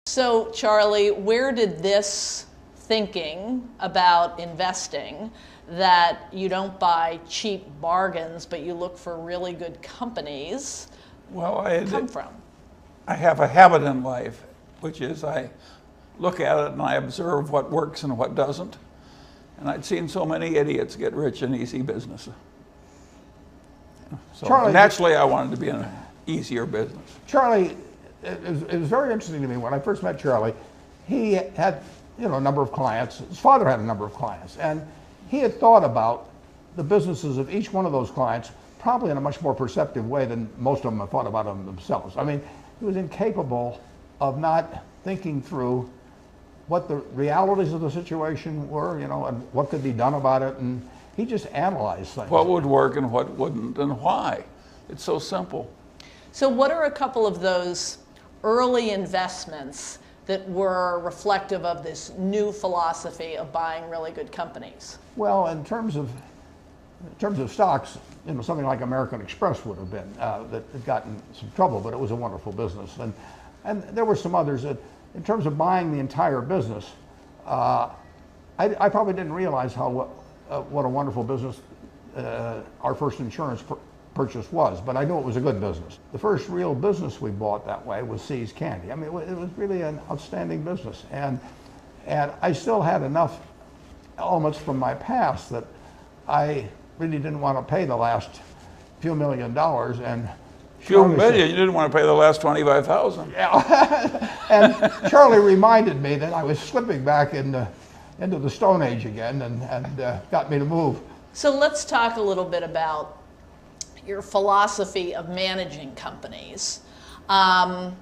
So, Charlie, where did this thinking about investing, that you don't buy cheap bargains but you look for really good companies, come from? I have a habit in life, which is I look at it and I observe what works and what doesn't. And I'd seen so many idiots get rich in easy business. So Charlie, naturally I wanted to be in an easier business. Charlie, it was very interesting to me when I first met Charlie. He had, a number of clients. His father had a number of clients, and he had thought about the businesses of each one of those clients probably in a much more perceptive way than most of them have thought about them themselves. I mean, he was incapable of not thinking through what the realities of the situation were, and what could be done about it, and he just analyzed things. What would work and what wouldn't, and why. It's so simple. So what are a couple of those early investments that were reflective of this new philosophy of buying really good companies? Well, in terms of stocks, something like American Express would have been that had gotten some trouble, but it was a wonderful business. And there were some others that, in terms of buying the entire business, I probably didn't realize what a wonderful business our first insurance purchase was, but I knew it was a good business. The first real business we bought that way was See's Candy. I mean, it was really an outstanding business, and I still had enough elements from my past that I really didn't want to pay the last few $1 million. And few million? You didn't want to pay the last 25,000. Yeah. And Charlie reminded me that I was slipping back into the Stone Age again, and got me to move. So let's talk a little bit about your philosophy of managing companies. Berkshire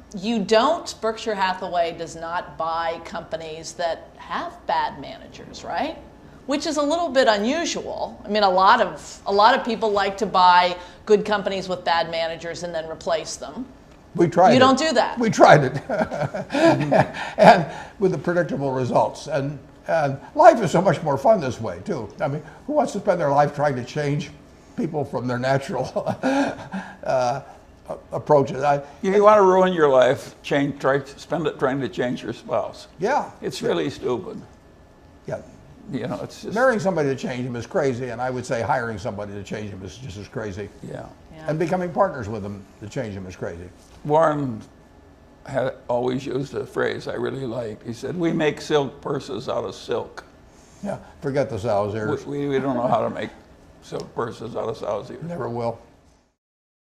Hathaway does not buy companies that have bad managers, right? Which is a little bit unusual. I mean, a lot of people like to buy good companies with bad managers and then replace them. We tried. You don't do that. We tried it, and with the predictable results. And life is so much more fun this way too. I mean, who wants to spend their life trying to change people from their natural approaches? You want to ruin your life, spend it trying to change your spouse. Yeah. It's really stupid. Yeah. It's just... Marrying somebody to change him is crazy, and I would say hiring somebody to change him is just as crazy. Yeah. And becoming partners with them to change him is crazy. Warren had always used a phrase I really liked. He said, "We make silk purses out of silk." Yeah, forget the sow's ears. We don't know how to make silk purses out of sow's ears. Never will.